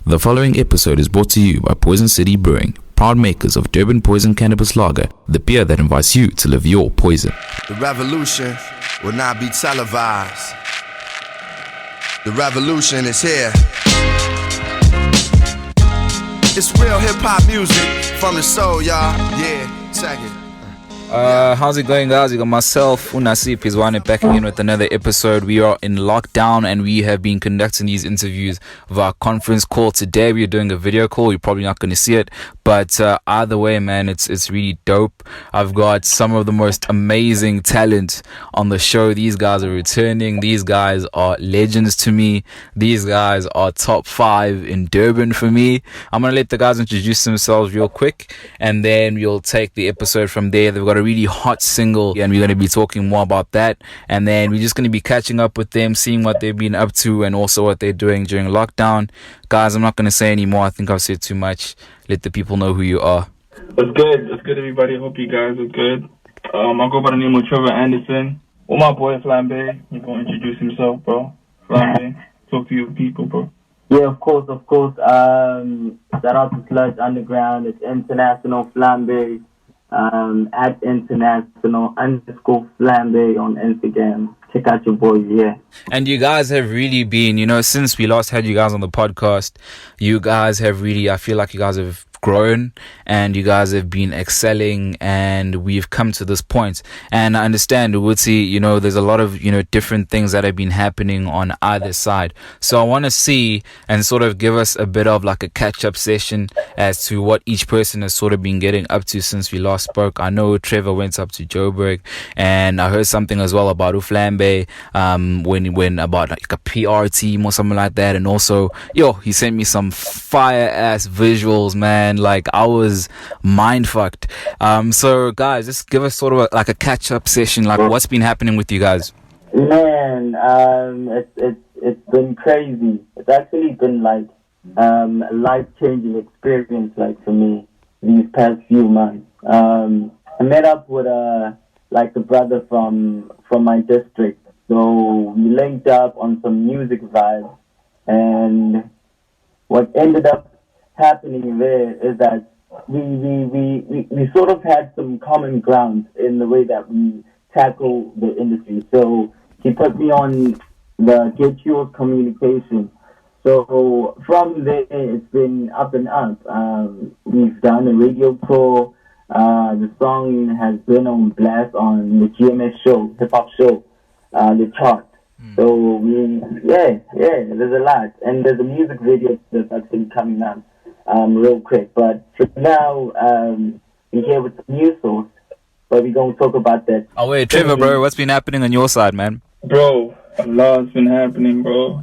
The following episode is brought to you by Poison City Brewing, proud makers of Durban Poison Cannabis Lager, the beer that invites you to live your poison. The revolution will not be televised. The revolution is here. It's real hip-hop music from the soul, y'all. Yeah, check it. How's it going, guys? You got myself, Unasip is one back again with another episode. We are in lockdown and we have been conducting these interviews via conference call. Today we are doing a video call. You're probably not going to see it, but either way, man, it's really dope. I've got some of the most amazing talent on the show. These guys are returning. These guys are legends to me. These guys are top 5 in Durban for me. I'm going to let the guys introduce themselves real quick and then we'll take the episode from there. They've got a really hot single and we're going to be talking more about that, and then we're just going to be catching up with them, seeing what they've been up to and also what they're doing during lockdown. Guys, I'm not going to say any more. I think I've said too much. Let the people know who you are. It's good everybody. Hope you guys are good. I'll go by the name of Trevor Anderson. Well, my boy Flambe, he's going to introduce himself, bro. Flambe, talk to your people, bro. Yeah, of course. Shout out to Sludge Underground. It's International Flambe. At international_Flambe on Instagram. Check out your boys, yeah. And you guys have really been, since we last had you guys on the podcast, you guys have really, I feel like you guys have grown and you guys have been excelling and we've come to this point. And I understand, Uwuti, there's a lot of, different things that have been happening on either side. So I want to see and sort of give us a bit of like a catch-up session as to what each person has sort of been getting up to since we last spoke. I know Trevor went up to Joburg and I heard something as well about Flambe when about like a PR team or something like that. And also, he sent me some fire-ass visuals, man. Like I was mind fucked. So guys, just give us sort of like a catch up session. Like what's been happening with you guys? Man, it's been crazy. It's actually been like a life changing experience, like for me these past few months. I met up with a brother from my district, so we linked up on some music vibes, and what ended up happening there is that we sort of had some common ground in the way that we tackle the industry. So he put me on the Get Yours communication. So from there, it's been up and up. We've done a radio tour. The song has been on blast on the GMS show, hip hop show, the chart. So there's a lot, and there's a music video that's actually coming out real quick. But for now, we're here with some news source, but we're gonna talk about that. Oh wait, Trevor, bro, what's been happening on your side, man? Bro, a lot's been happening, bro.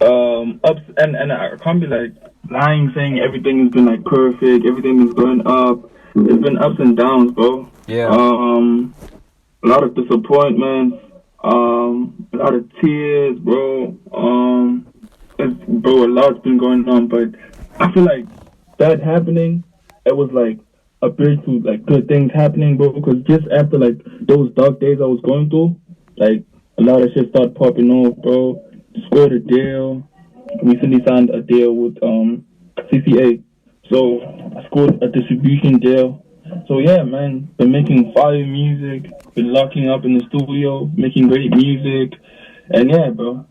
Ups and I can't be like lying saying everything has been like perfect, everything is going up. It's been ups and downs, bro. Yeah. A lot of disappointments. A lot of tears, bro. A lot's been going on, but I feel like that happening, it was like a bridge to like good things happening, bro. Because just after like those dark days I was going through, like a lot of shit started popping off, bro. Scored a deal. Recently signed a deal with CCA, so I scored a distribution deal. So yeah, man, been making fire music, been locking up in the studio, making great music, and yeah, bro,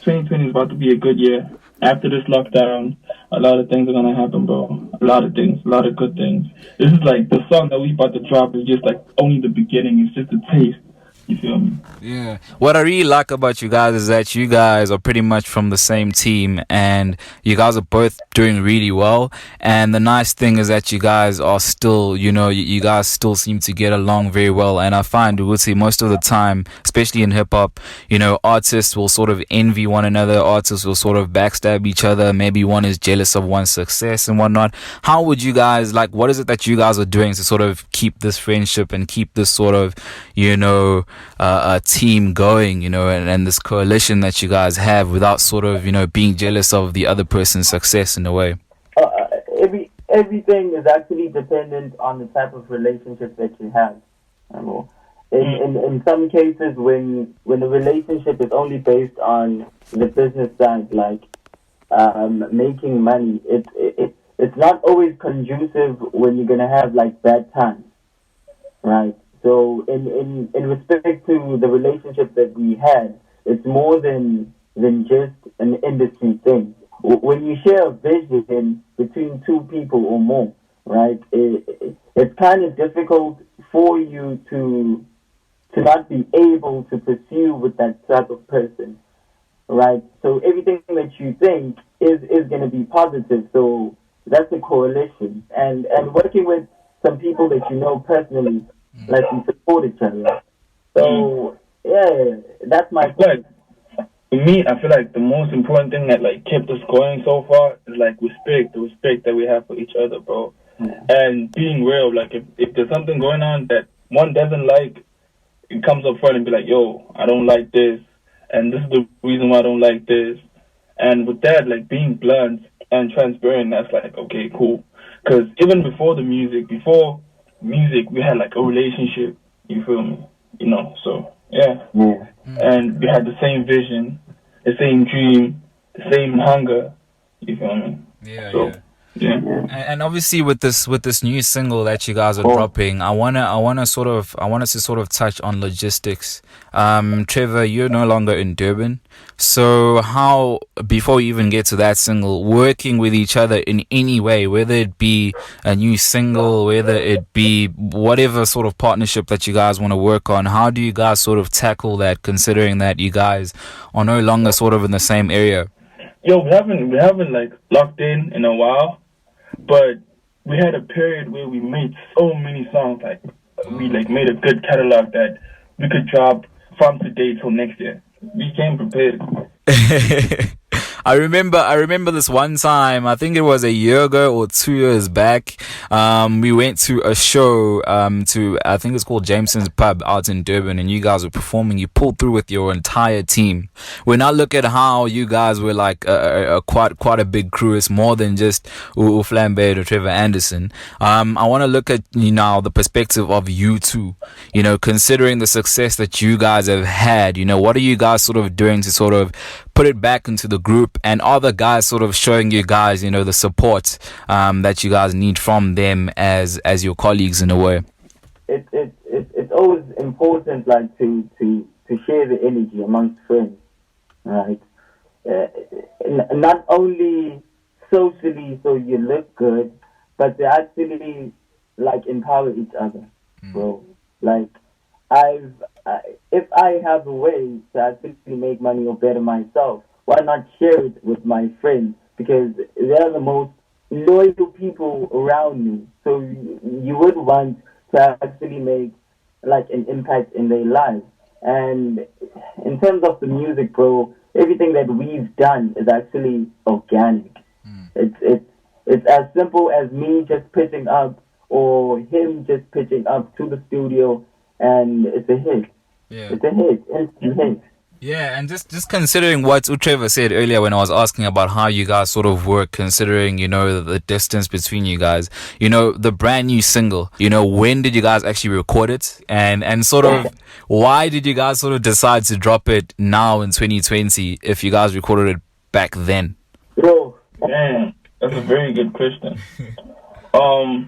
2020 is about to be a good year. After this lockdown, a lot of things are gonna happen, bro. A lot of things, a lot of good things. This is like the song that we about to drop is just like only the beginning. It's just a taste. You feel me? Yeah. What I really like about you guys is that you guys are pretty much from the same team and you guys are both doing really well. And the nice thing is that you guys are still, you guys still seem to get along very well. And I find, Uwuti, most of the time, especially in hip hop, artists will sort of envy one another. Artists will sort of backstab each other. Maybe one is jealous of one's success and whatnot. How would you guys, what is it that you guys are doing to sort of keep this friendship and keep this sort of, a team going, and this coalition that you guys have without sort of, being jealous of the other person's success in a way? Everything is actually dependent on the type of relationship that you have. In some cases, when the relationship is only based on the business side, like making money, it's not always conducive when you're gonna have like bad times, right? So in respect to the relationship that we had, it's more than just an industry thing. When you share a vision between two people or more, right? It's kind of difficult for you to not be able to pursue with that type of person, right? So everything that you think is going to be positive. So that's a coalition, and working with some people that you know personally, like we support each other. So yeah, that's my point. For me, I feel like the most important thing that like kept us going so far is like the respect that we have for each other, bro. Yeah. And being real, like if there's something going on that one doesn't like, it comes up front and be like, yo, I don't like this, and this is the reason why I don't like this. And with that, like being blunt and transparent, that's like, okay, cool. Because even before music, we had like a relationship, you feel me? You know, so yeah. Yeah. And we had the same vision, the same dream, the same hunger, you feel me? Yeah, So, yeah. yeah. And obviously with this new single that you guys are dropping, I wanna to sort of touch on logistics. Trevor, you're no longer in Durban, so how, before you even get to that single, working with each other in any way, whether it be a new single, whether it be whatever sort of partnership that you guys want to work on, how do you guys sort of tackle that, considering that you guys are no longer sort of in the same area? Yo, we haven't like locked in a while. But we had a period where we made so many songs, like we like made a good catalog that we could drop from today till next year. We came prepared. I remember this one time, I think it was a year ago or 2 years back. We went to a show, I think it's called Jameson's Pub out in Durban, and you guys were performing. You pulled through with your entire team. When I look at how you guys were like quite a big crew, it's more than just Flambe or Trevor Anderson. I want to look at, the perspective of you two, considering the success that you guys have had, what are you guys sort of doing to sort of put it back into the group, and are the guys sort of showing you guys, the support that you guys need from them as your colleagues in a way? It's always important, like to share the energy amongst friends, right? Not only socially so you look good, but to actually like empower each other, bro. Like if I have a way to actually make money or better myself, why not share it with my friends? Because they're the most loyal people around me. So you would want to actually make like an impact in their lives. And in terms of the music, bro, everything that we've done is actually organic. It's as simple as me just pitching up or him just pitching up to the studio, and it's a hit. Yeah. It's a hit. Instant hit. Yeah, and just considering what Trevor said earlier when I was asking about how you guys sort of work, considering, the distance between you guys, the brand new single, when did you guys actually record it? And sort of why did you guys sort of decide to drop it now in 2020 if you guys recorded it back then? Bro. Damn, that's a very good question. Wow,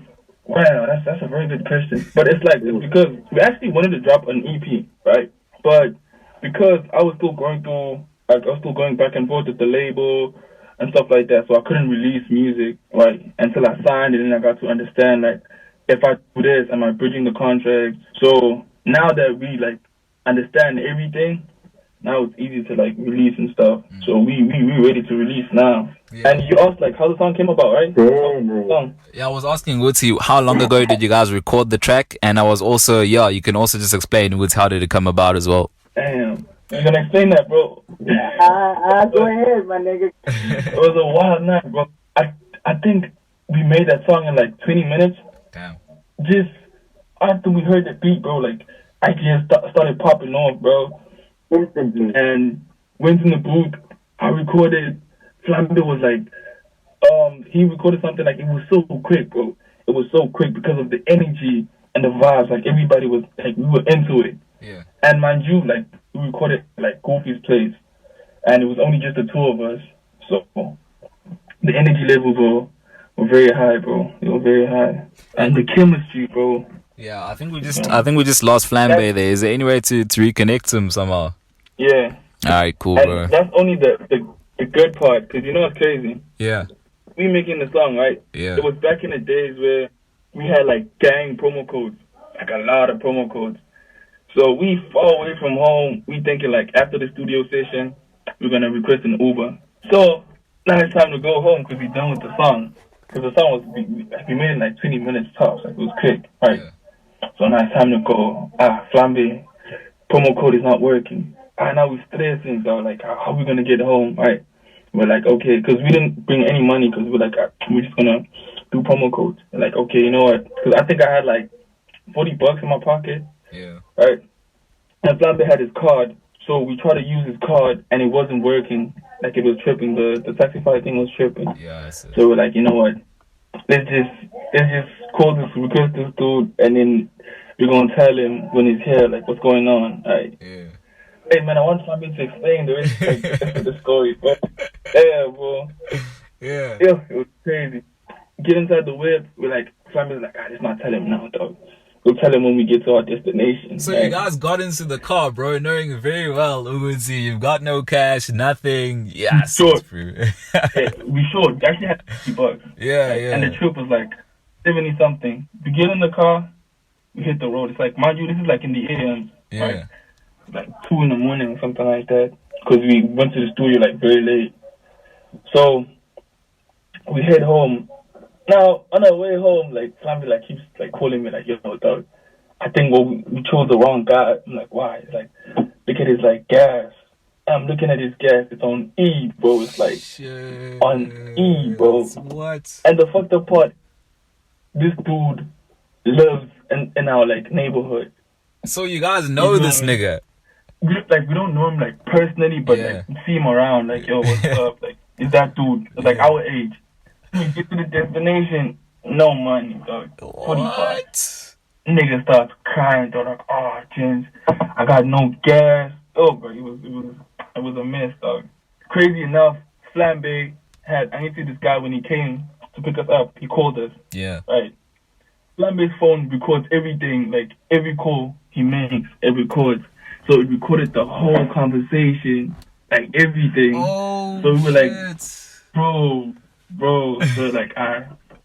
that's a very good question. But it's because we actually wanted to drop an EP, right? But because I was still going back and forth with the label and stuff like that, so I couldn't release music, right, until I signed it, and I got to understand, like, if I do this, am I bridging the contract? So now that we, like, understand everything, now it's easy to, like, release and stuff. So we ready to release now. Yeah. And you asked, like, how the song came about, right? Yeah, I was asking Woodsy, how long ago did you guys record the track? And I was also, you can also just explain, Woods, how did it come about as well? Damn. You're gonna explain that, bro. Go ahead, my nigga. It was a wild night, bro. I think we made that song in like 20 minutes. Damn. Just after we heard the beat, bro, like ideas started popping off, bro. Instantly. And went in the booth. I recorded. Flambe was like, he recorded something like, it was so quick, bro. It was so quick because of the energy and the vibes. Like everybody was like, we were into it. Yeah. And mind you, like, we recorded like Goofy's place, and it was only just the two of us. So the energy levels were very high, bro. They were very high, and the chemistry, bro. Yeah, I think we just lost Flambe there. Is there any way to reconnect him somehow? Yeah. All right, cool, And bro. that's only the good part, because you know what's crazy? Yeah. We making the song, right? Yeah. It was back in the days where we had like gang promo codes, like a lot of promo codes. So we far away from home. We thinking like after the studio session, we're gonna request an Uber. So now it's time to go home because we're done with the song. Because the song we made it in like 20 minutes tops. Like it was quick, right? Yeah. So now it's time to go. Flambe, promo code is not working. Now we're stressing. So like, how are we gonna get home, right? We're like, okay, because we didn't bring any money because we're like, we're just gonna do promo codes. We're like, okay, you know what? Because I think I had like $40 in my pocket. Yeah. Right? And Flambe had his card, so we tried to use his card, and it wasn't working. Like it was tripping. The Taxify thing was tripping. Yeah. So we're like, you know what? Let's just call this, request this dude, and then we're gonna tell him when he's here, like what's going on. Right? Yeah. Hey man, I want Flambe to explain the rest of the story, bro. Yeah, bro. Yeah. Yeah, it was crazy. Get inside the whip. We're like, Flambe's like, let's not tell him now, dog. We'll tell him when we get to our destination. So right? you guys got into the car, bro, knowing very well, Uzi, you've got no cash, nothing. Yes, Sure. yeah, we sure. We actually had $50. yeah. And the trip was like 70 something. We get in the car, we hit the road. It's like, mind you, this is like in the AM. Yeah. Right? Like 2 in the morning or something like that. Because we went to the studio like very late. So we head home. Now, on our way home, like, Flambe like keeps like calling me like, yo, dog, I think we chose the wrong guy. I'm like, why? It's like, look at his like gas. I'm looking at his gas. It's on E, bro. It's like Shit. on E, bro. What? And the fucked up part, this dude lives in our like neighborhood. So you guys know this nigga? We don't know him like personally, but like we see him around. Like, yo, what's up? Like, is that dude? It's like our age. We get to the destination, no money, dog. 45. What? Nigga starts crying, dog. Like, oh, James, I got no gas. Oh, bro, it was a mess, dog. Crazy enough, Flambe had, I see this guy when he came to pick us up. He called us. Yeah. Right. Flambe's phone records everything, like every call he makes, it records. So it recorded the whole conversation, like everything. Oh, so we were like, shit. bro. So like,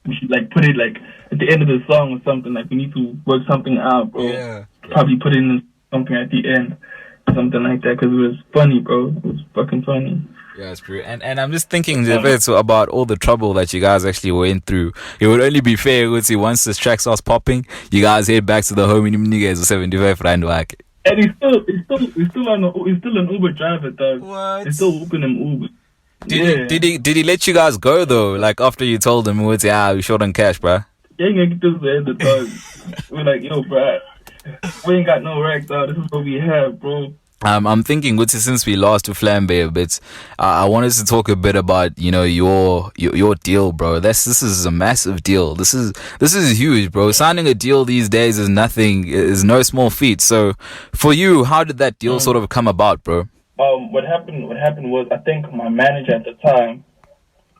we should like put it like at the end of the song or something. Like we need to work something out, bro. Yeah. Probably put in something at the end, something like that, because it was funny, bro. It was fucking funny. Yeah, it's true. And I'm just thinking about all the trouble that you guys actually went through. It would only be fair, once this track starts popping, you guys head back to the home and you guys 75 rand whack. And he's still an Uber driver, dog. What? He's still working in Uber. Did he let you guys go though? Like after you told him, we short on cash, bro. Yeah, you get this at the dog. We're like, yo, bro, we ain't got no racks, dog. This is what we have, bro. I'm thinking, since we lost to Flambe a bit, I wanted to talk a bit about your deal, bro. This is a massive deal. This is huge, bro. Signing a deal these days is no small feat. So, for you, how did that deal sort of come about, bro? What happened was, I think my manager at the time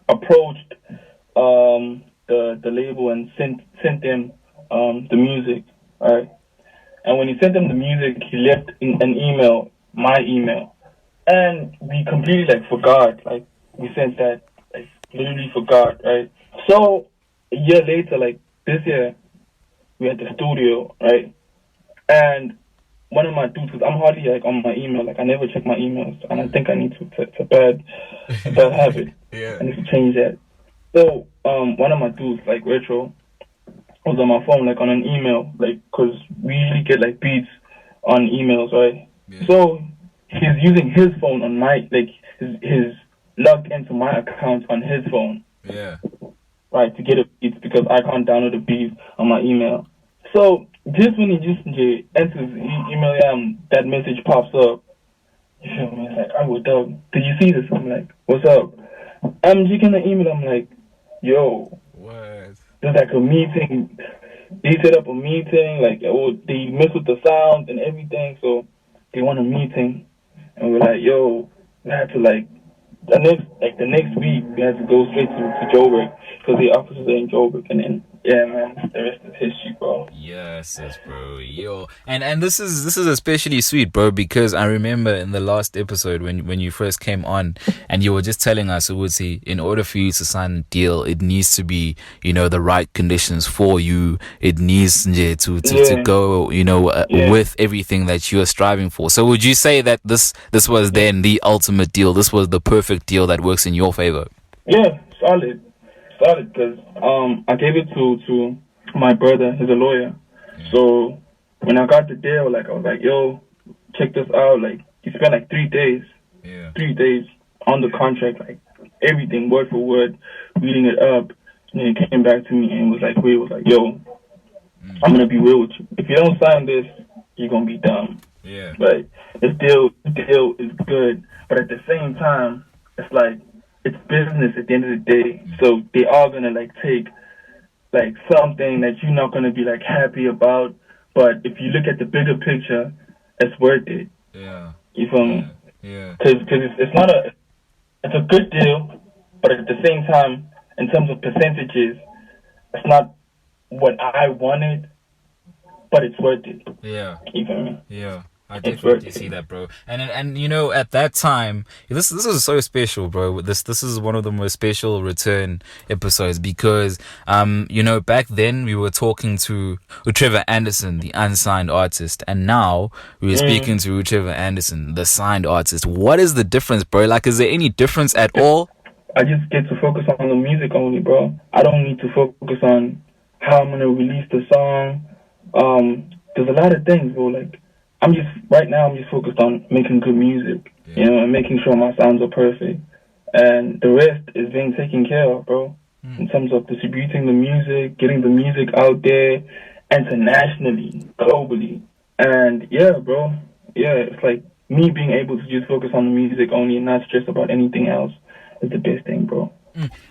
approached the label and sent them the music, right? And when he sent them the music, he left an email, my email. And we completely, like, forgot. Like, we sent that, like, literally forgot, right? So, a year later, like, this year, we had the studio, right? And one of my dudes, because I'm hardly, like, on my email. Like, I never check my emails. And I think I need to. It's a bad habit. Yeah. I need to change that. So, one of my dudes, like, Retro, was on my phone, like on an email, like, cause we usually get like beats on emails, right? Yeah. So he's using his phone on my, like, his logged into my account on his phone. Yeah. Right, to get a beats because I can't download the beats on my email. So just when he just enters email, that message pops up. You feel me? It's like, I would dog. Did you see this? I'm like, what's up? I'm checking the email. I'm like, yo. What? There's like a meeting. They set up a meeting. Like, they mess with the sound and everything. So they want a meeting, and we're like, yo, we have to like the next week we had to go straight to Joburg because the offices are in Joburg, and then yeah, man, the rest is history, bro. Yes, bro. Yo, and this is especially sweet, bro, because I remember in the last episode when you first came on, and you were just telling us, Uwuti, in order for you to sign a deal, it needs to be, the right conditions for you. It needs to go, with everything that you are striving for. So would you say that this was then the ultimate deal? This was the perfect deal that works in your favor? Yeah, solid, because I gave it to my brother. He's a lawyer, so when I got the deal, like I was like, yo, check this out. Like he spent like 3 days, 3 days on the contract, like everything word for word, reading it up. And then he came back to me and was like, yo, I'm gonna be real with you. If you don't sign this, you're gonna be dumb. Yeah. But this deal is good, but at the same time, it's like it's business at the end of the day. So they are gonna like take like something that you're not gonna be like happy about. But if you look at the bigger picture, it's worth it. Yeah. You feel me? Yeah. Because it's a good deal, but at the same time, in terms of percentages, it's not what I wanted, but it's worth it. Yeah. You feel me? Yeah. I definitely see that, bro. And at that time, this is so special, bro. This is one of the most special return episodes because back then we were talking to Trevor Anderson, the unsigned artist, and now we're speaking to Trevor Anderson, the signed artist. What is the difference, bro? Like, is there any difference at all? I just get to focus on the music only, bro. I don't need to focus on how I'm gonna release the song. There's a lot of things, bro. Like I'm just focused on making good music, and making sure my sounds are perfect, and the rest is being taken care of, bro. In terms of distributing the music, getting the music out there, internationally, globally, and bro, it's like me being able to just focus on the music only and not stress about anything else is the best thing, bro.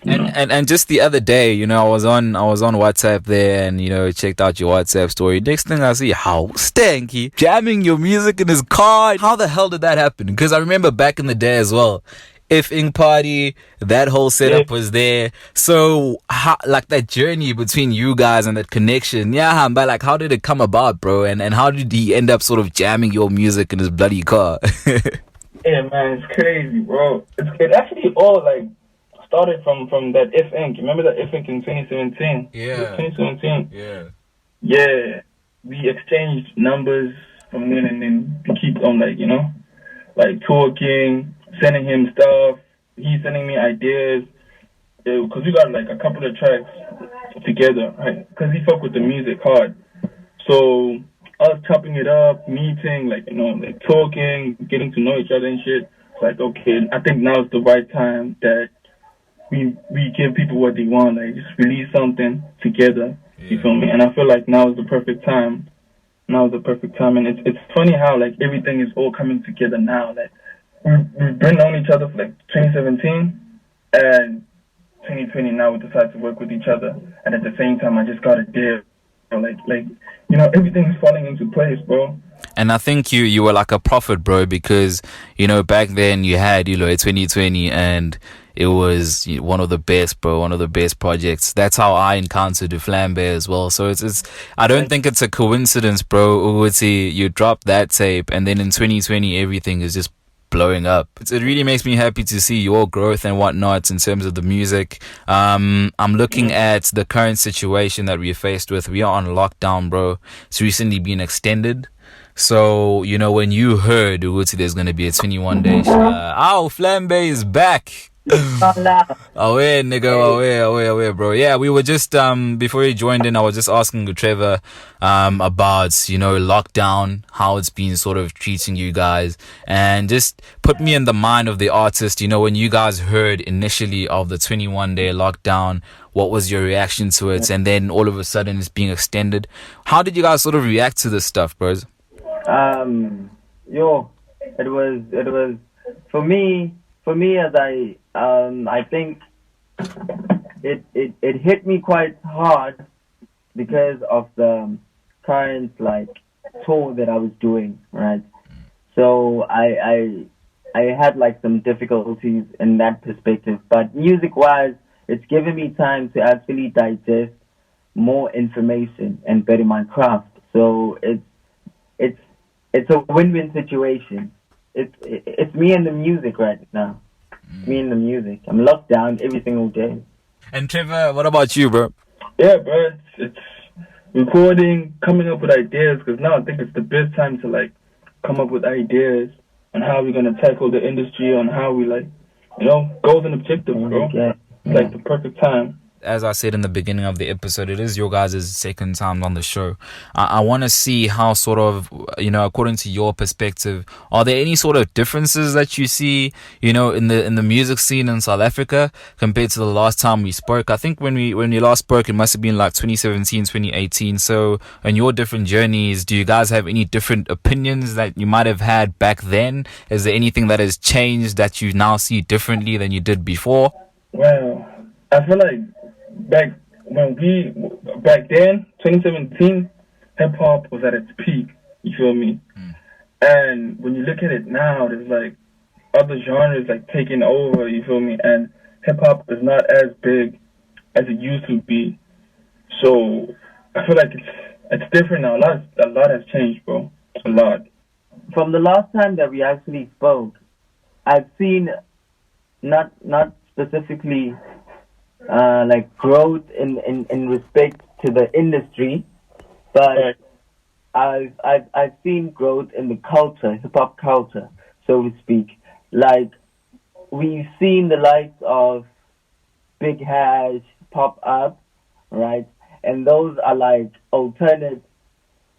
And just the other day, I was on WhatsApp there and checked out your WhatsApp story. Next thing I see, how Stanky jamming your music in his car. How the hell did that happen? Because I remember back in the day as well, If-ing party, that whole setup was there. So how, like that journey between you guys and that connection, but like how did it come about, bro? And how did he end up sort of jamming your music in his bloody car? Yeah, man, it's crazy, bro. It's actually all like started from that F-Ink. Remember that F-Ink in 2017? Yeah. 2017? Yeah. Yeah. We exchanged numbers from then, and then we keep on like talking, sending him stuff. He's sending me ideas. Because we got like a couple of tracks together, right? Because he fuck with the music hard. So us chopping it up, meeting, like talking, getting to know each other and shit. It's like, okay, I think now is the right time that we give people what they want, like just release something together. You feel me? And I feel like now is the perfect time. And it's funny how like everything is all coming together now. Like we've been on each other for like 2017 and 2020. Now we decide to work with each other, and at the same time, I just got a deal. Like everything is falling into place, bro. And I think you were like a prophet, bro, because back then you had 2020 and it was one of the best, bro, one of the best projects. That's how I encountered Flambe as well. So it's I don't think it's a coincidence, bro. Uwuti, you dropped that tape and then in 2020 everything is just blowing up. It really makes me happy to see your growth and whatnot in terms of the music. I'm looking at the current situation that we're faced with. We are on lockdown, bro. It's recently been extended. So, when you heard Uwuti, there's going to be a 21-day Flambe is back. Away, nigga, away, bro. Yeah, we were just before he joined in, I was just asking Trevor about lockdown, how it's been sort of treating you guys, and just put me in the mind of the artist. When you guys heard initially of the 21-day lockdown, what was your reaction to it? And then all of a sudden it's being extended. How did you guys sort of react to this stuff, bros? It was for me as I think it hit me quite hard because of the current tour that I was doing, right? So I I had like some difficulties in that perspective. But music-wise, it's given me time to actually digest more information and better my craft. So it's it's a win-win situation. It's me and the music right now. Me and the music. I'm locked down every single day. And Trevor, what about you, bro? Yeah, bro. It's recording, coming up with ideas. Because now I think it's the best time to like come up with ideas on how we're gonna tackle the industry, on how we like, goals and objectives, bro. Yeah. It's like the perfect time. As I said in the beginning of the episode, it is your guys' second time on the show. I want to see how sort of, according to your perspective, are there any sort of differences that you see, in the music scene in South Africa compared to the last time we spoke? I think when we last spoke, it must have been like 2017, 2018. So in your different journeys, do you guys have any different opinions that you might have had back then? Is there anything that has changed that you now see differently than you did before? Well, I feel like back then, 2017, hip hop was at its peak. You feel me? And when you look at it now, there's like other genres like taking over. You feel me? And hip hop is not as big as it used to be. So I feel like it's different now. A lot has changed, bro. A lot. From the last time that we actually spoke, I've seen not specifically like growth in respect to the industry, but I've seen growth in the culture, hip hop culture, so to speak. Like we've seen the likes of Big Hash pop up, right? And those are like alternate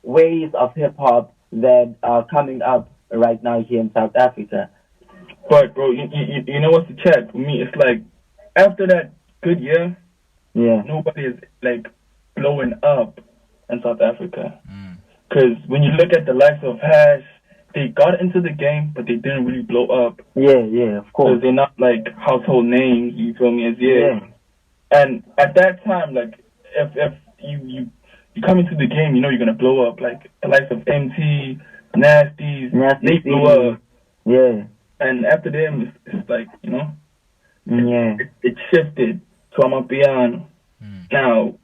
ways of hip hop that are coming up right now here in South Africa. But bro, you know what's the chat for me? It's like after that good year, nobody is like blowing up in South Africa. Because when you look at the likes of Hash, they got into the game, but they didn't really blow up. Yeah, of course. Because they're not like household names. You feel me? And at that time, like if you come into the game, you're gonna blow up. Like the likes of MT, Nasties, they blew up. Yeah. And after them, it's like it shifted to Amapiano. Now,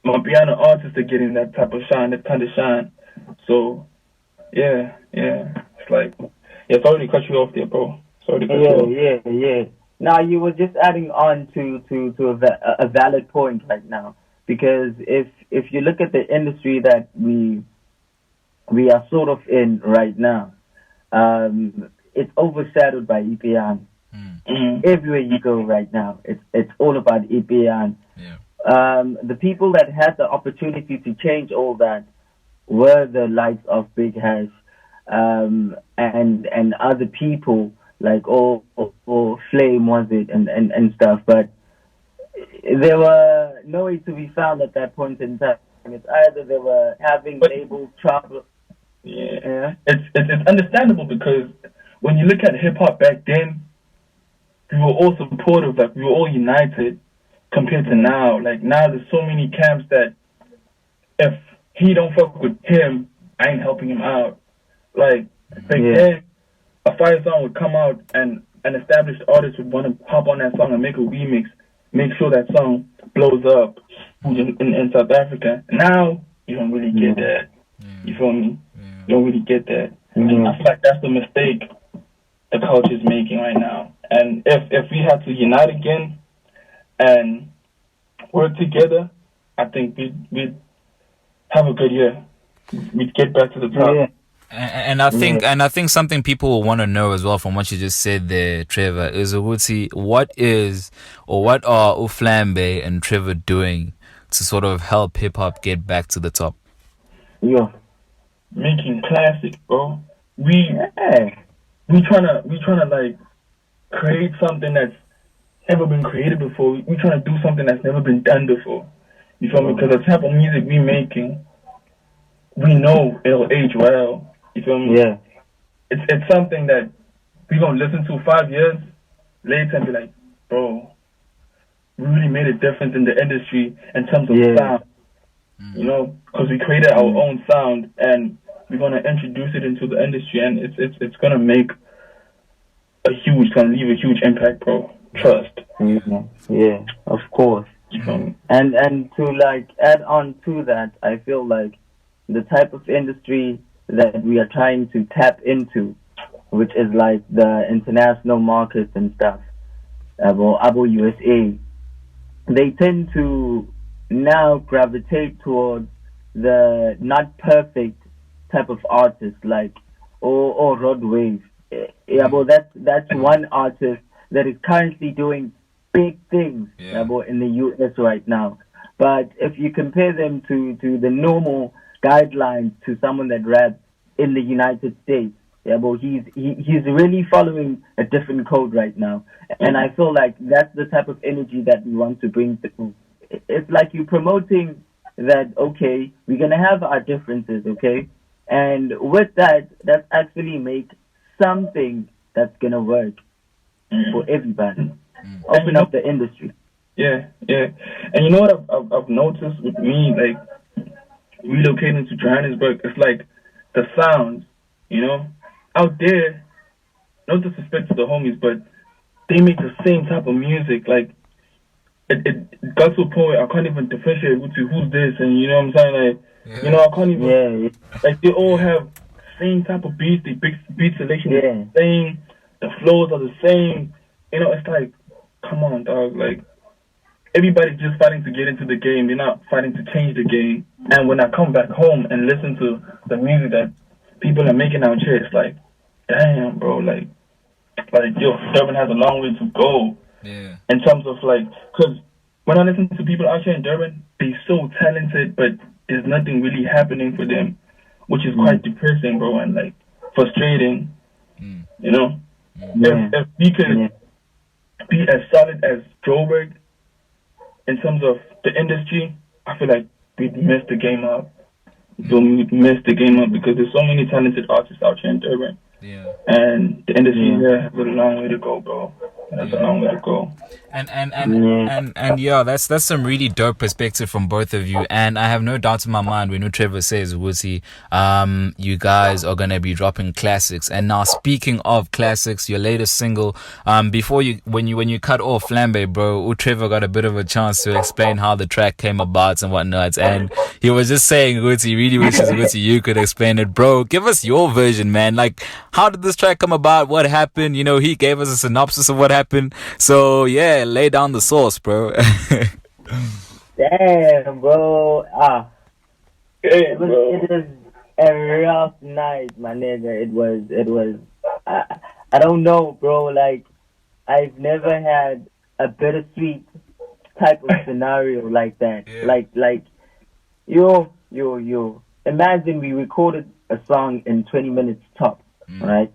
Amapiano artists are getting that type of shine, that kind of shine. So, yeah. It's like, sorry to cut you off there, bro. Sorry to cut you off. Yeah. Now, you were just adding on to a valid point right now. Because if you look at the industry that we are sort of in right now, it's overshadowed by EPN. Everywhere you go right now, it's all about EPN. The people that had the opportunity to change all that were the likes of Big Hash and other people like or Flambe was it and stuff, but they were nowhere to be found at that point in time. It's either they were having label trouble. It's understandable because when you look at hip hop back then, we were all supportive, like we were all united compared to now. Like now there's so many camps that if he don't fuck with him, I ain't helping him out. Like back then, a fire song would come out and an established artist would want to hop on that song and make a remix, make sure that song blows up in South Africa. Now you don't really get that. You feel me? You don't really get that. And I feel like that's the mistake the culture is making right now. And if we had to unite again and work together, I think we'd have a good year. We'd get back to the top. And I think something people will want to know as well from what you just said there, Trevor, is what are Flambe and Trevor doing to sort of help hip hop get back to the top? Making classics, bro. We tryna like create something that's never been created before. We tryna do something that's never been done before. You feel me? Because the type of music we making, we know it'll age well. You feel me? Yeah. It's something that we gonna listen to 5 years later and be like, bro, we really made a difference in the industry in terms of sound. You know, because we created our own sound and we're gonna introduce it into the industry, and it's gonna make gonna leave a huge impact, bro. Trust. Yeah, of course. You feel me? And to like add on to that, I feel like the type of industry that we are trying to tap into, which is like the international markets and stuff, Abo USA, they tend to now gravitate towards the not perfect type of artist, like or Rod Wave. Yeah, but that's one artist that is currently doing big things in the US right now. But if you compare them to the normal guidelines to someone that raps in the United States, but he's really following a different code right now. And I feel like that's the type of energy that we want to bring through. It's like you're promoting that, okay, we're going to have our differences, okay? And with that, that's actually make something that's going to work for everybody. Open up the industry. Yeah. And you know what I've noticed with me, like, relocating to Johannesburg, it's like the sounds, out there, no disrespect to the homies, but they make the same type of music. Like, it got to a point where I can't even differentiate who's this, and you know what I'm saying? Like, I can't even, like, they all have the same type of beats, the beat selection is the same, the flows are the same. It's like, come on, dog, like, everybody's just fighting to get into the game. They're not fighting to change the game. And when I come back home and listen to the music that people are making out here, it's like, damn, bro, like yo, Durban has a long way to go. Yeah. In terms of like, because when I listen to people out here in Durban, they're so talented, but there's nothing really happening for them, which is quite depressing, bro, and like frustrating. If we could be as solid as Joburg in terms of the industry, I feel like we'd mess the game up. We'd mess the game up because there's so many talented artists out here in Durban. Yeah. And the industry here has a long way to go, bro. That's a long way to go. And yeah, that's some really dope perspective from both of you. And I have no doubt in my mind when Trevor says, Woodsy, you guys are gonna be dropping classics. And now speaking of classics, your latest single, when you cut off Flambe, bro, Trevor got a bit of a chance to explain how the track came about and whatnot. And he was just saying, Woodsy really wishes Woodsy you could explain it, bro. Give us your version, man. Like, how did this track come about? What happened? He gave us a synopsis of what happened. So yeah, lay down the sauce, bro. Damn, bro. Hey, it was a rough night, my nigga. It was. I don't know, bro. Like, I've never had a bittersweet type of scenario like that. Yeah. Like, yo. Imagine we recorded a song in 20 minutes top, right?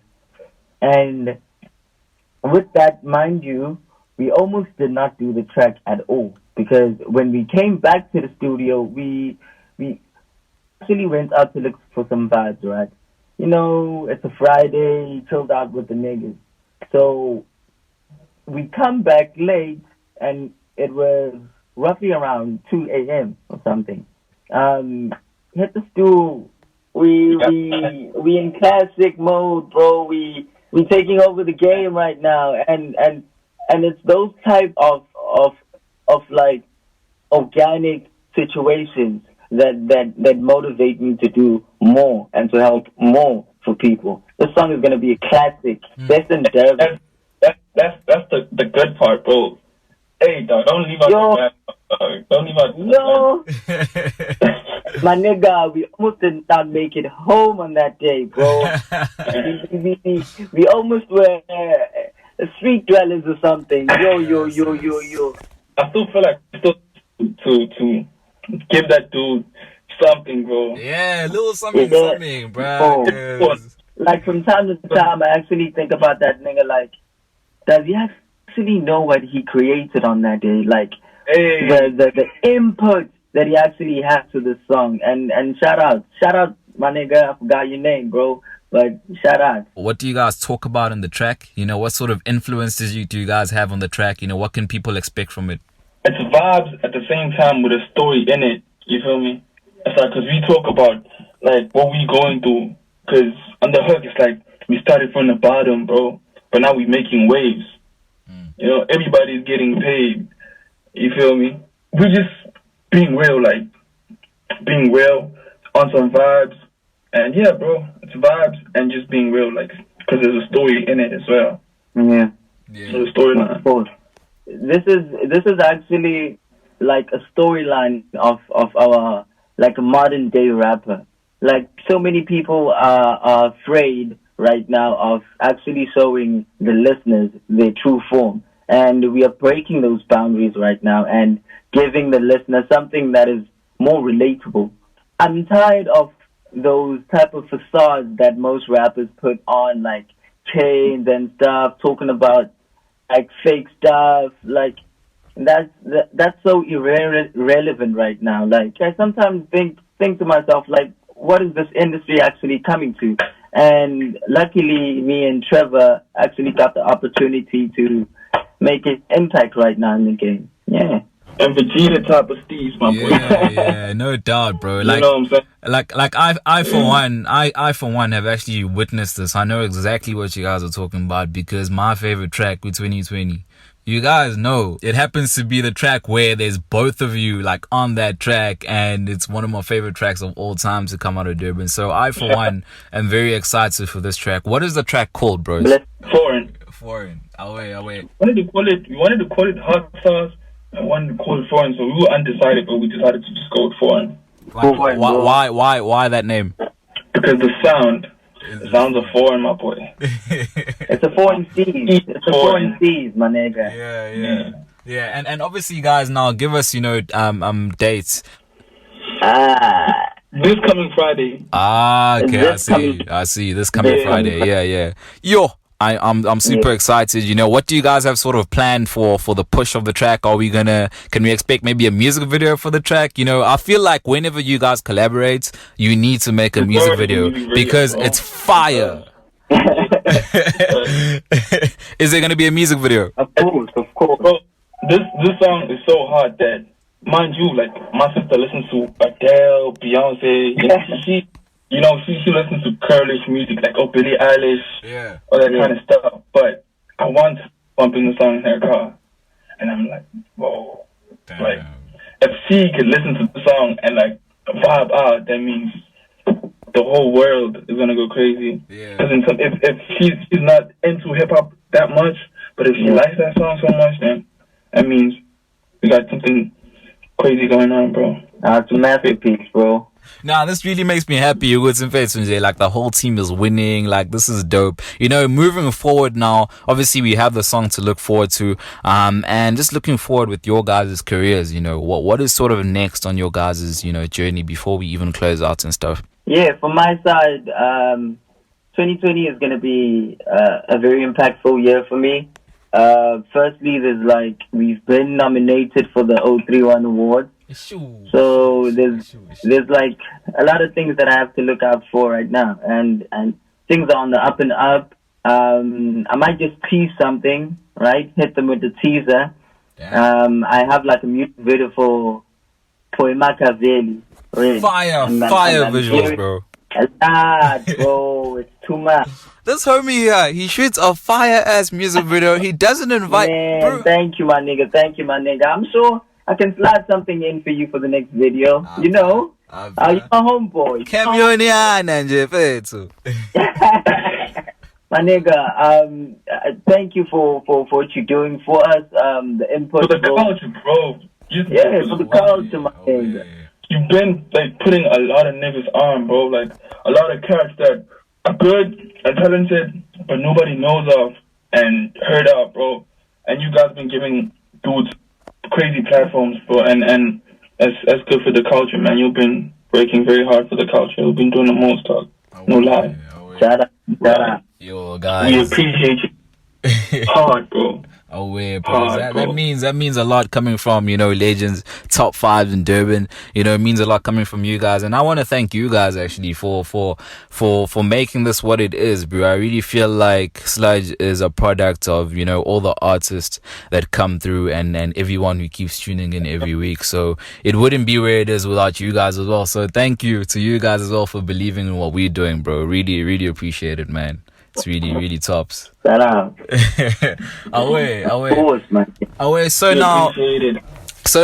And with that, mind you, we almost did not do the track at all because when we came back to the studio, we actually went out to look for some vibes, right? It's a Friday, chilled out with the niggas. So we come back late, and it was roughly around 2 a.m. or something. Hit the stool. We in classic mode, bro. We taking over the game right now, and it's those type of like organic situations that motivate me to do more and to help more for people. This song is gonna be a classic. That's in Durban. That's the good part, bro. Hey, dog, don't leave out the back. Don't leave out the My nigga, we almost did not make it home on that day, bro. we almost were street dwellers or something. Yo. I still feel like to give that dude something, bro. Yeah, a little something, bro. Like, from time to time, I actually think about that nigga, like, does he actually know what he created on that day? Like, the input that he actually had to this song. And shout out, my nigga, I forgot your name, bro. But shout out. What do you guys talk about in the track? What sort of influences do you guys have on the track? What can people expect from it? It's vibes at the same time with a story in it. You feel me? It's like, because we talk about, like, what we going through. Because on the hook, it's like, we started from the bottom, bro. but now we're making waves. You know, everybody's getting paid. You feel me? We're just being real, on some vibes. And yeah, bro, it's vibes and just being real, like, because there's a story in it as well. Yeah. So the storyline. Of course. This is actually like a storyline of our, like, a modern day rapper. Like, so many people are afraid right now of actually showing the listeners their true form. And we are breaking those boundaries right now and giving the listener something that is more relatable. I'm tired of those type of facades that most rappers put on, like chains and stuff, talking about like fake stuff. Like, that's so irrelevant right now. Like, I sometimes think to myself, like, what is this industry actually coming to? And luckily, me and Trevor actually got the opportunity to make an impact right now in the game. Yeah. And Vegeta type of Steve's, my boy. Yeah, no doubt, bro. Like, you know what I'm saying? like I for one have actually witnessed this. I know exactly what you guys are talking about because my favorite track with 2020. You guys know it happens to be the track where there's both of you like on that track, and it's one of my favorite tracks of all time to come out of Durban. So I for one am very excited for this track. What is the track called, bros? Foreign. Away. We wanted to call it hot sauce. I wanted to call it foreign, so we were undecided, but we decided to just go with foreign. Like, why that name? Because the sounds are foreign, my boy. It's a foreign seas. It's a foreign seas, my nigga. Yeah. And obviously, guys, now give us, dates. This coming Friday. Okay, I see. This coming Friday. Yeah. Yo. I'm super excited. You know, what do you guys have sort of planned for the push of the track? Can we expect maybe a music video for the track? You know, I feel like whenever you guys collaborate, you need to make a music video because it's fire. Is there going to be a music video? Of course. Bro, this song is so hard that, mind you, like, my sister listens to Adele, Beyonce, she listens to curlish music, like, Billie Eilish, all that kind of stuff. But I want bumping the song in her car. And I'm like, whoa. Damn. Like, if she could listen to the song and, like, vibe out, that means the whole world is going to go crazy. Because if she's not into hip-hop that much, but if she likes that song so much, then that means we got something crazy going on, bro. It's a masterpiece, bro. Nah, this really makes me happy. Like, the whole team is winning. Like, this is dope. You know, moving forward now, obviously we have the song to look forward to. And just looking forward with your guys' careers, you know, what is sort of next on your guys' journey before we even close out and stuff? Yeah, from my side, 2020 is going to be a very impactful year for me. Firstly, we've been nominated for the 031 Award. So there's like a lot of things that I have to look out for right now, and things are on the up and up. I might just tease something, right? Hit them with the teaser. I have like a music video for Poemakaveli. Fire visuals, bro. Bro, it's too much. This homie here, he shoots a fire ass music video. He doesn't invite. Man, thank you, my nigga. I'm sure I can slide something in for you for the next video. You're my homeboy. My nigga, thank you for what you're doing for us. The input. For the culture, bro. For the culture, my nigga. You've been like putting a lot of niggas on, bro. Like a lot of cats that are good and talented, but nobody knows of and heard of, bro. And you guys been giving dudes crazy platforms, bro. And that's good for the culture, man. You've been breaking very hard for the culture. You've been doing the most talk. No lie. Shout out. Yo, guys. We appreciate you. Hard, bro. Oh yeah, bro. That means a lot coming from, legends, top 5 in Durban. It means a lot coming from you guys, and I want to thank you guys actually for making this what it is, bro. I really feel like Sludge is a product of all the artists that come through and everyone who keeps tuning in every week. So it wouldn't be where it is without you guys as well. So thank you to you guys as well for believing in what we're doing, bro. Really, really appreciate it, man. It's really, really tops. Shout out. Away. Of course, man. Away. So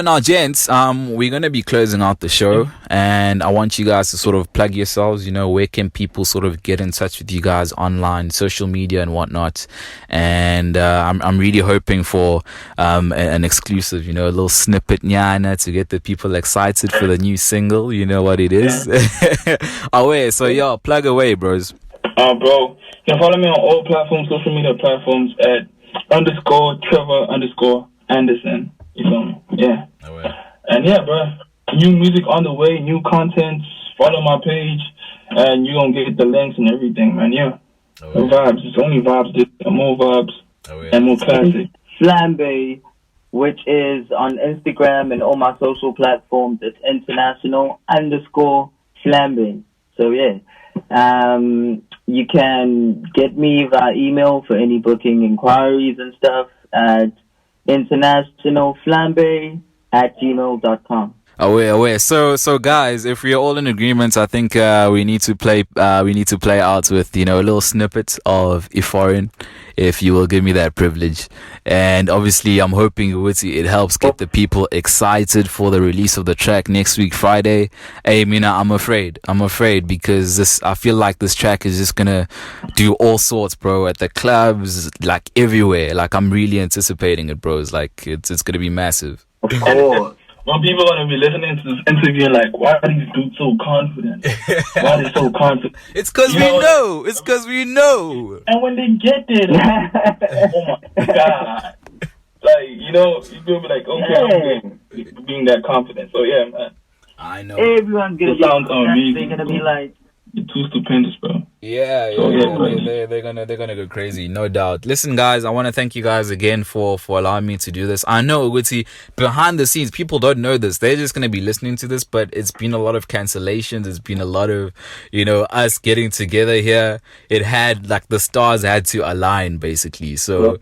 now, gents, we're gonna be closing out the show, and I want you guys to sort of plug yourselves. You know, where can people sort of get in touch with you guys online, social media, and whatnot? And I'm really hoping for an exclusive, you know, a little snippet, nyana, to get the people excited for the new single. You know what it is. Away. So y'all, plug away, bros. Bro, you can follow me on all platforms, social media platforms at _Trevor_Anderson. You feel me? Yeah. And yeah, bro. New music on the way, new content. Follow my page, and you're gonna get the links and everything, man. Yeah. No vibes. It's only vibes. More vibes and more classic. Flambe, which is on Instagram and all my social platforms. It's international_Flambe. So yeah. You can get me via email for any booking inquiries and stuff at internationalflambe@gmail.com. Away. So guys, if we're all in agreement, I think we need to play out with, you know, a little snippet of Iforeign, if you will give me that privilege. And obviously I'm hoping it helps get the people excited for the release of the track next week, Friday. Hey, Mina, I'm afraid because I feel like this track is just gonna do all sorts, bro, at the clubs, like everywhere. Like I'm really anticipating it, bro. It's like it's gonna be massive. Of course. When people are going to be listening to this interview and like, why are these dudes so confident? Why are they so confident? It's because we know. It's because we know. And when they get there, oh my God. Like, you know, you'll be like, okay, I'm being that confident. So yeah, man. I know. Everyone's going to be amazing. They're going to be like, you're too stupendous, bro. Yeah. They're gonna go crazy, no doubt. Listen, guys, I want to thank you guys again for allowing me to do this. I know, Uguti, behind the scenes, people don't know this. They're just gonna be listening to this, but it's been a lot of cancellations. It's been a lot of, you know, us getting together here. It had like the stars had to align, basically. So,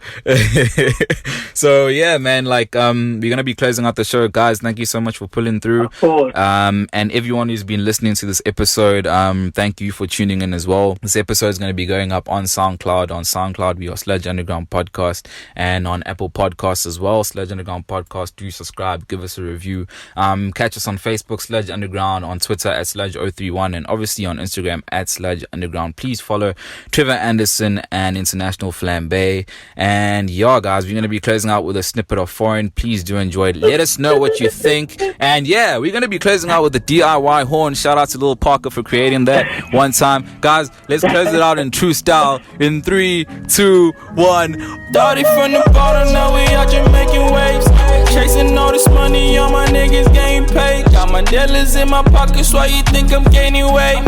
so yeah, man. Like, we're gonna be closing out the show, guys. Thank you so much for pulling through. Of course. And everyone who's been listening to this episode, thank you for tuning in as well. This episode is going to be going up on SoundCloud. On SoundCloud, we are Sludge Underground Podcast, and on Apple Podcasts as well, Sludge Underground Podcast. Do subscribe, give us a review. Catch us on Facebook, Sludge Underground, on Twitter at Sludge031, and obviously on Instagram at Sludge Underground. Please follow Trevor Anderson and International Flambe. And yeah, guys, we're going to be closing out with a snippet of Foreign. Please do enjoy it. Let us know what you think. And yeah, we're going to be closing out with the DIY horn. Shout out to Lil Parker for creating that one time. Guys, let's close it out in true style in 3, 2, 1. Started from the bottom, now we out here making waves. Chasing all this money, all my niggas getting paid. Got my dealers in my pockets, why you think I'm gaining weight?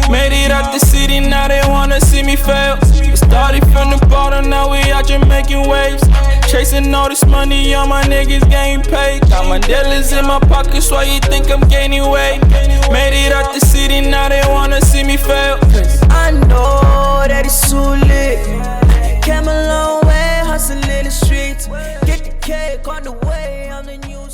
Made it out the city, now they wanna see me fail. Started from the bottom, now we out here making waves. Chasing all this money, all my niggas getting paid. Got my dealers in my pockets, why you think I'm gaining weight? Made it out the city, now they wanna see me fail. I know that it's too lit. Came a long way, hustling in the streets. Get the cake on the way, I'm the new